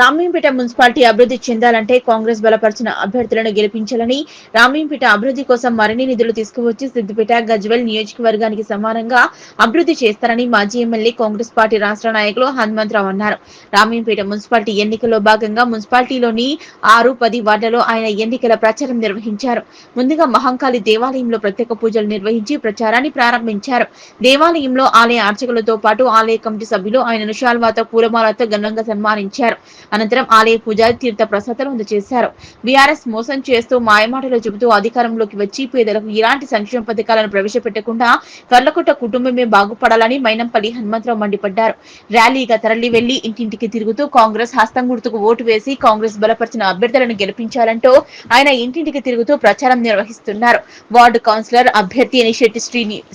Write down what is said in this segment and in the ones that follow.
Ramayampet municipality అభివృద్ధి చెందాలంటే కాంగ్రెస్ బలపరిచిన అభ్యర్థులను గెలిపించాలని, రామయ్యంపేట అభివృద్ధి కోసం మరిన్ని నిధులు తీసుకువచ్చి సిద్దిపేట, గజ్వేల్ నియోజకవర్గానికి సమానంగా అభివృద్ధి చేస్తారని మాజీ ఎమ్మెల్యే కాంగ్రెస్ పార్టీ రాష్ట్ర నాయకులు హనుమంతరావు అన్నారు. రామయ్యంపేట మున్సిపాలిటీ ఎన్నికల్లో భాగంగా మున్సిపాలిటీలోని 6, 10 వార్డులలో ఆయన ఎన్నికల ప్రచారం నిర్వహించారు. ముందుగా మహంకాళి దేవాలయంలో ప్రత్యేక పూజలు నిర్వహించి ప్రచారాన్ని ప్రారంభించారు. దేవాలయంలో ఆలయ అర్చకులతో పాటు ఆలయ కమిటీ సభ్యులు ఆయనను శాల్వాతో, పూలమాలతో ఘనంగా సన్మానించారు. అనంతరం ఆలయ పూజారి తీర్థ ప్రసాదాలు అందజేశారు. బీఆర్ఎస్ మోసం చేస్తూ మాయమాటలు చెబుతూ అధికారంలోకి వచ్చి పేదలకు ఇలాంటి సంక్షేమ పథకాలను ప్రవేశపెట్టకుండా కర్లకొట్ట కుటుంబమే బాగుపడాలని మైనంపల్లి హనుమంతరావు మండిపడ్డారు. ర్యాలీగా తరలి వెళ్లి ఇంటింటికి తిరుగుతూ కాంగ్రెస్ హస్తం గుర్తుకు ఓటు వేసి కాంగ్రెస్ బలపరిచిన అభ్యర్థులను గెలిపించాలంటూ ఆయన ఇంటింటికి తిరుగుతూ ప్రచారం నిర్వహిస్తున్నారు. వార్డు కౌన్సిలర్ అభ్యర్థి ఎనిశెట్టి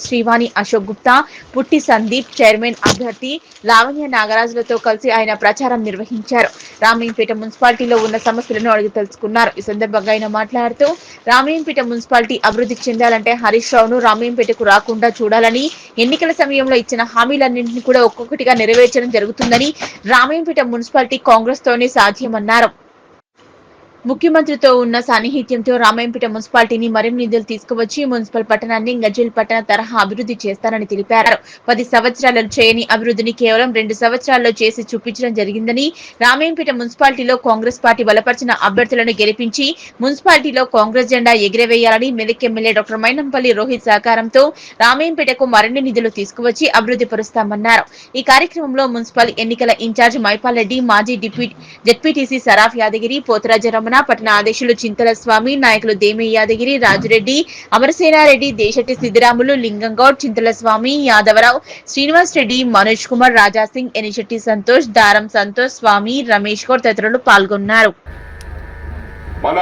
శ్రీవాణి అశోక్ గుప్తా, పుట్టి సందీప్, చైర్మన్ అభ్యర్థి లావణ్య నాగరాజులతో కలిసి ఆయన ప్రచారం నిర్వహించారు. రామయ్యంపేట మున్సిపాలిటీలో ఉన్న సమస్యలను అడిగి తెలుసుకున్నారు. ఈ సందర్భంగా ఆయన మాట్లాడుతూ రామయ్యంపేట మున్సిపాలిటీ అభివృద్ధి చెందాలంటే హరీష్ రావును రామయ్యంపేటకు రాకుండా చూడాలని, ఎన్నికల సమయంలో ఇచ్చిన హామీలన్నింటినీ కూడా ఒక్కొక్కటిగా నెరవేర్చడం జరుగుతుందని, రామయ్యంపేట మున్సిపాలిటీ కాంగ్రెస్ తోనే సాధ్యమన్నారు. ముఖ్యమంత్రితో ఉన్న సాన్నిహిత్యంతో రామయ్యంపేట మున్సిపాలిటీని మరిన్ని నిధులు తీసుకువచ్చి మున్సిపల్ పట్టణాన్ని గజ్వేల్ పట్టణ తరహా అభివృద్ధి చేస్తారని తెలిపారు. 10 సంవత్సరాలలో చేయని అభివృద్ధిని కేవలం 2 సంవత్సరాల్లో చేసి చూపించడం జరిగిందని, రామయ్యంపేట మున్సిపాలిటీలో కాంగ్రెస్ పార్టీ బలపరిచిన అభ్యర్థులను గెలిపించి మున్సిపాలిటీలో కాంగ్రెస్ జెండా ఎగిరవేయాలని మెదక్ ఎమ్మెల్యే డాక్టర్ మైనంపల్లి రోహిత్ సహకారంతో రామయ్యంపేటకు మరిన్ని నిధులు తీసుకువచ్చి అభివృద్ధి పరుస్తామన్నారు. ఈ కార్యక్రమంలో మున్సిపల్ ఎన్నికల ఇన్ఛార్జ్ మైపాల్ రెడ్డి, మాజీ జెడ్పీటీసీ సరాఫ్ యాదగిరి, పోతరాజ రమణ, పట్టణ అధ్యక్షులు చింతల స్వామి, నాయకులు దేమే యాదగిరి, రాజురెడ్డి, అమరసేనారెడ్డి, దేశెట్టి సిద్దిరాములు, లింగంగౌడ్, చింతల స్వామి, యాదవరావు, శ్రీనివాస్ రెడ్డి, మనోజ్ కుమార్, రాజాసింగ్, ఎనిశెట్టి సంతోష్, దారం సంతోష్, స్వామి, రమేష్ గౌడ్ తదితరులు పాల్గొన్నారు. మన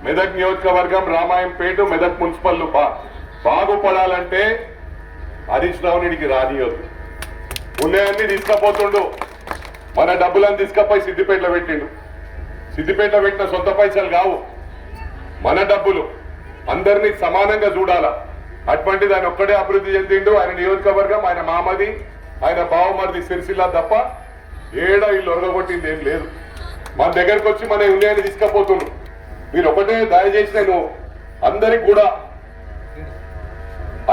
మెదక్ నియోజకవర్గం రామాయంపేట మెదక్ మున్సిపల్ బాగుపడాలంటే హరీష్ రావునికి రానియొద్దు. ఉన్నాయన్ని తీసుకపోతుండు, మన డబ్బులను తీసుకపోయి సిద్దిపేటలో పెట్టిండు. సిద్దిపేట పెట్టిన సొంత పైసలు కావు, మన డబ్బులు. అందరినీ సమానంగా చూడాలా. అటువంటిది ఆయన ఒక్కడే అభివృద్ధి చెందిండు. ఆయన నియోజకవర్గం, ఆయన మామది, ఆయన బావమరిది సిరిసిల్ల తప్ప ఏడా వీళ్ళు ఒరగొట్టింది ఏం లేదు. మన దగ్గరకు వచ్చి మన ఉన్నాయని తీసుకపోతుండ్రు. మీరు ఒకటే దయచేసి నేను అందరికి కూడా,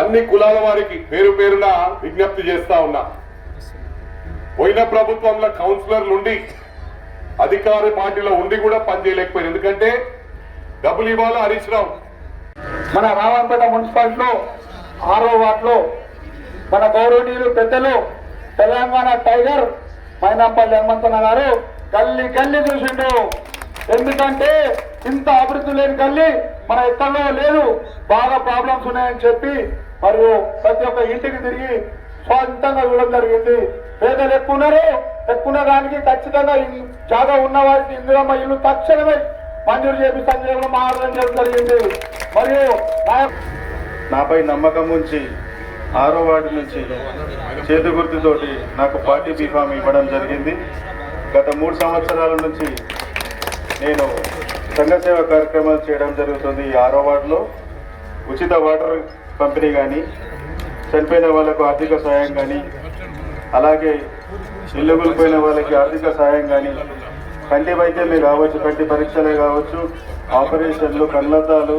అన్ని కులాల వారికి పేరు పేరున విజ్ఞప్తి చేస్తా ఉన్నా. పోయిన ప్రభుత్వంలో కౌన్సిలర్లు ఉండి అధికార పార్టీలో ఉండి కూడా పనిచేయలేకపోయారు. ఎందుకంటే డబ్బులు ఇవ్వాలి హరీష్ రావు. మన రామయ్యంపేట మున్సిపాలిటీలో 6వ వార్డులో మన గౌరవనీయులు పెద్దలు తెలంగాణ టైగర్ మైనంపల్లి హనుమంతన్న గారు గల్లీ గల్లీ చూసిండు. ఎందుకంటే ఇంత అభివృద్ధి లేని గల్లీ మన ఎక్కడో లేదు, బాగా ప్రాబ్లమ్స్ ఉన్నాయని చెప్పి మరియు ప్రతి ఒక్క ఇంటికి తిరిగి స్వంతంగా చూడడం జరిగింది. పేదలు ఎక్కువ దానికి ఖచ్చితంగా జాగా ఉన్న వారికి ఇందిరమ్మ ఇల్లు తక్షణమే మంజూరు చేపిస్తానని కూడా మాట్లాడడం జరిగింది. మరియు నాపై నమ్మకం ఉంచి 6వ వార్డు నుంచి చేతి గుర్తుతోటి నాకు పార్టీ బీఫామ్ ఇవ్వడం జరిగింది. గత 3 సంవత్సరాల నుంచి నేను సంఘ సేవ కార్యక్రమాలు చేయడం జరుగుతుంది. ఈ 6వ వార్డులో ఉచిత వాటర్ పంపిణీ కానీ, చనిపోయిన వాళ్ళకు ఆర్థిక సహాయం కానీ, అలాగే ఇల్లు కోల్పోయిన వాళ్ళకి ఆర్థిక సహాయం కానీ, కంటి వైద్యమే కావచ్చు, కంటి పరీక్షలే కావచ్చు, ఆపరేషన్లు, కళ్ళద్దాలు,